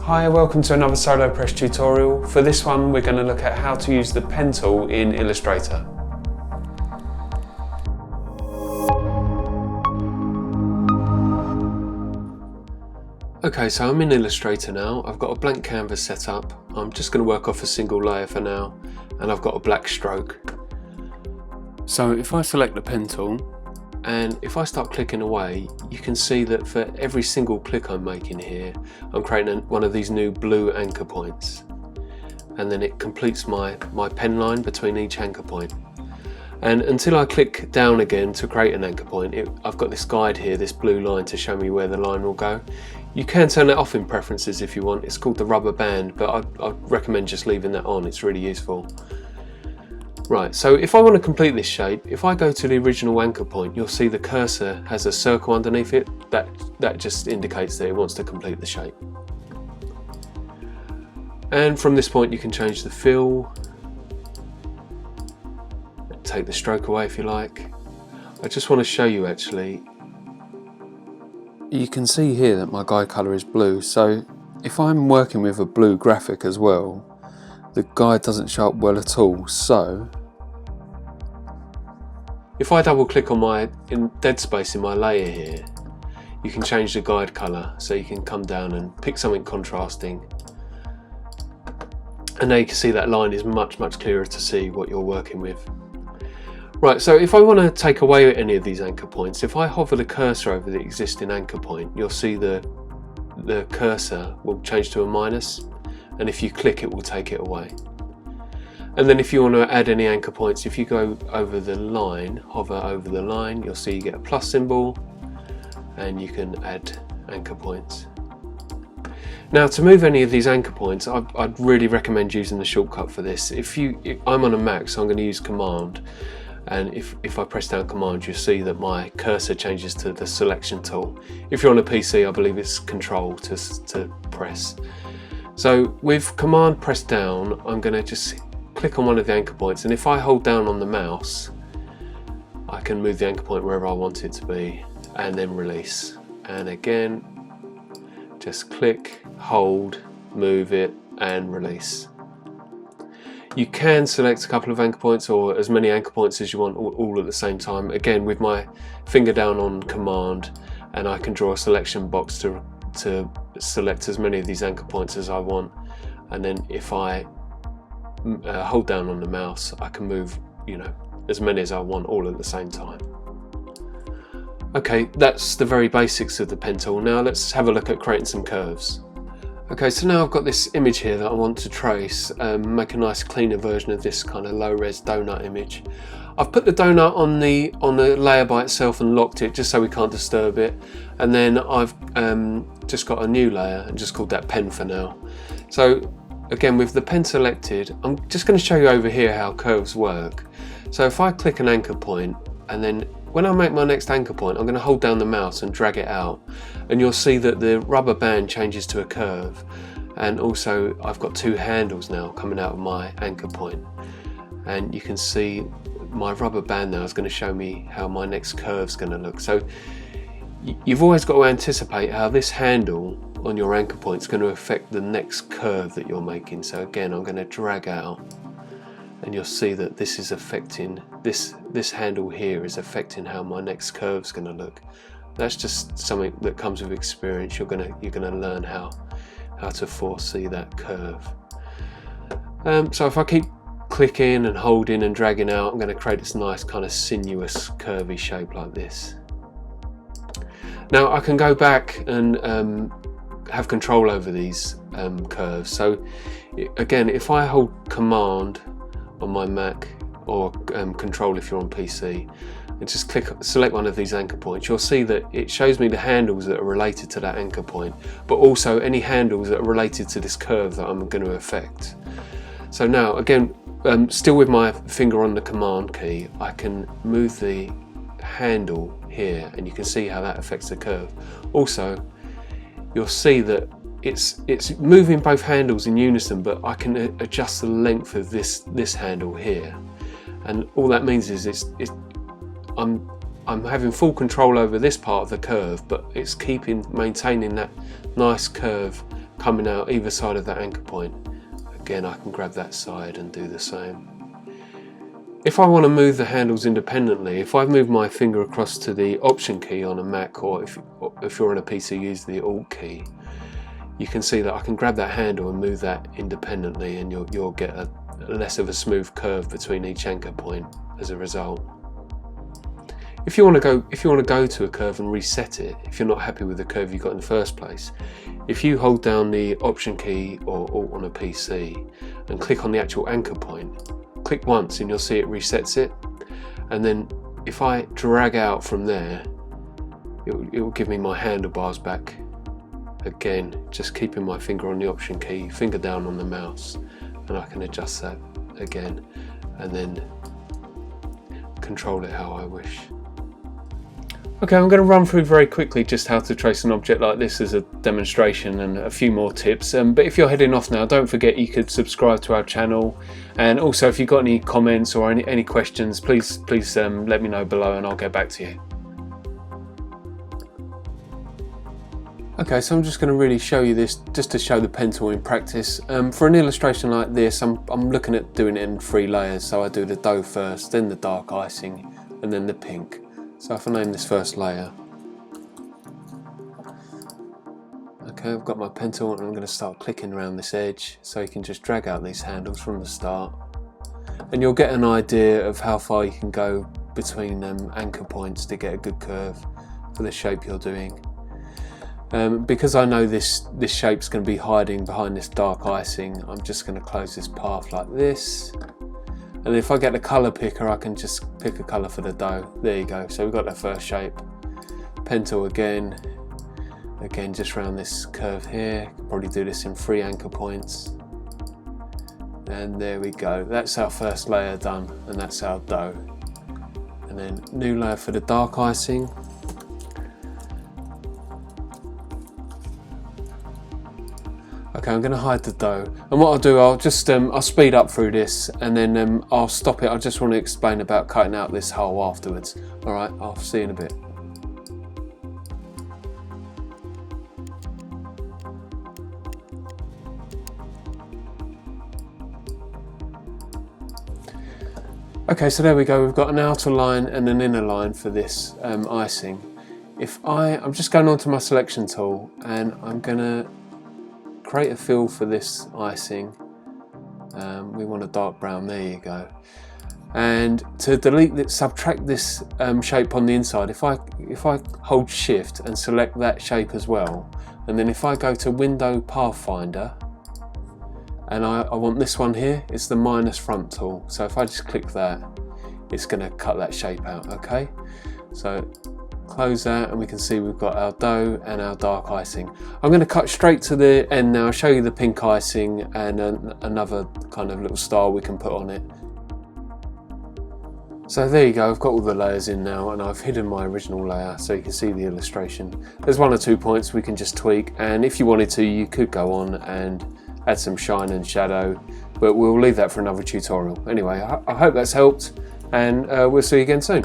Hi, welcome to another SoloPress tutorial. For this one we're going to look at how to use the pen tool in Illustrator. Okay, so I'm in Illustrator now. I've got a blank canvas set up. I'm just going to work off a single layer for now, and I've got a black stroke. So if I select the pen tool, and if I start clicking away, you can see that for every single click I'm making here, I'm creating one of these new blue anchor points. And then it completes my pen line between each anchor point. And until I click down again to create an anchor point, I've got this guide here, this blue line, to show me where the line will go. You can turn that off in preferences if you want. It's called the rubber band, but I'd recommend just leaving that on. It's really useful. Right, so if I want to complete this shape, if I go to the original anchor point, you'll see the cursor has a circle underneath it. That just indicates that it wants to complete the shape. And from this point you can change the fill, take the stroke away if you like. I just want to show you actually, you can see here that my guide colour is blue, so if I'm working with a blue graphic as well, the guide doesn't show up well at all. So if I double click on in dead space in my layer here, you can change the guide colour, so you can come down and pick something contrasting, and now you can see that line is much clearer to see what you're working with. Right, so if I want to take away any of these anchor points, if I hover the cursor over the existing anchor point, you'll see the cursor will change to a minus, and if you click it will take it away. And then if you want to add any anchor points, if you go over the line, hover over the line, you'll see you get a plus symbol, and you can add anchor points. Now to move any of these anchor points, I'd really recommend using the shortcut for this. I'm on a Mac, so I'm going to use Command, and if I press down Command, you'll see that my cursor changes to the selection tool. If you're on a PC, I believe it's Control to press. So with Command pressed down, I'm going to just click on one of the anchor points, and if I hold down on the mouse, I can move the anchor point wherever I want it to be, and then release. And again, just click, hold, move it, and release. You can select a couple of anchor points or as many anchor points as you want all at the same time. Again, with my finger down on Command, and I can draw a selection box to select as many of these anchor points as I want, and then if I hold down on the mouse, I can move, as many as I want all at the same time. Okay, that's the very basics of the pen tool. Now let's have a look at creating some curves. Okay, so now I've got this image here that I want to trace, make a nice cleaner version of this kind of low-res donut image. I've put the donut on the layer by itself and locked it just so we can't disturb it, and then I've just got a new layer and just called that pen for now. So again, with the pen selected, I'm just going to show you over here how curves work. So if I click an anchor point, and then when I make my next anchor point, I'm going to hold down the mouse and drag it out, and you'll see that the rubber band changes to a curve, and also I've got two handles now coming out of my anchor point, and you can see my rubber band now is going to show me how my next curve is going to look. So you've always got to anticipate how this handle on your anchor point is going to affect the next curve that you're making. So again, I'm going to drag out, and you'll see that this is affecting this handle here is affecting how my next curve is going to look. That's just something that comes with experience. You're going to learn how to foresee that curve. So if I keep clicking and holding and dragging out, I'm going to create this nice kind of sinuous curvy shape like this. Now I can go back and have control over these curves. So again, if I hold Command on my Mac, or Control if you're on PC, and just select one of these anchor points, you'll see that it shows me the handles that are related to that anchor point, but also any handles that are related to this curve that I'm going to affect. So now again, still with my finger on the Command key, I can move the handle here, and you can see how that affects the curve. Also, you'll see that it's moving both handles in unison, but I can adjust the length of this handle here, and all that means is I'm having full control over this part of the curve, but it's maintaining that nice curve coming out either side of that anchor point. Again, I can grab that side and do the same. If I want to move the handles independently, if I move my finger across to the Option key on a Mac, or if you're on a PC, use the Alt key, you can see that I can grab that handle and move that independently, and you'll get a less of a smooth curve between each anchor point as a result. If you want to go to a curve and reset it, if you're not happy with the curve you got in the first place, if you hold down the Option key or Alt on a PC and click on the actual anchor point, click once and you'll see it resets it. And then if I drag out from there, it will give me my handlebars back. Again, just keeping my finger on the Option key, finger down on the mouse, and I can adjust that again and then control it how I wish. Okay, I'm going to run through very quickly just how to trace an object like this as a demonstration and a few more tips. But if you're heading off now, don't forget you could subscribe to our channel, and also if you've got any comments or any questions, please let me know below and I'll get back to you. Okay, so I'm just going to really show you this just to show the pen tool in practice. For an illustration like this, I'm looking at doing it in 3 layers. So I do the dough first, then the dark icing, and then the pink. So if I name this first layer, okay, I've got my pen tool and I'm going to start clicking around this edge, so you can just drag out these handles from the start, and you'll get an idea of how far you can go between anchor points to get a good curve for the shape you're doing. Because I know this shape's going to be hiding behind this dark icing, I'm just going to close this path like this. And if I get the colour picker, I can just pick a colour for the dough. There you go. So we've got that first shape. Pen tool again just around this curve here. Could probably do this in 3 anchor points. And there we go. That's our first layer done, and that's our dough. And then new layer for the dark icing. Okay, I'm going to hide the dough, and what I'll do, I'll just I'll speed up through this, and then I'll stop it. I just want to explain about cutting out this hole afterwards. All right, I'll see you in a bit. Okay, so there we go. We've got an outer line and an inner line for this icing. I'm just going onto my selection tool, and I'm going to create a fill for this icing. We want a dark brown, there you go. And to subtract this shape on the inside, if I hold shift and select that shape as well, and then if I go to Window Pathfinder, and I want this one here, it's the minus front tool. So if I just click that, it's going to cut that shape out, okay? So close that, and we can see we've got our dough and our dark icing. I'm going to cut straight to the end now, show you the pink icing and another kind of little star we can put on it. So there you go, I've got all the layers in now, and I've hidden my original layer so you can see the illustration. There's 1 or 2 points we can just tweak, and if you wanted to, you could go on and add some shine and shadow, but we'll leave that for another tutorial. Anyway, I hope that's helped, and we'll see you again soon.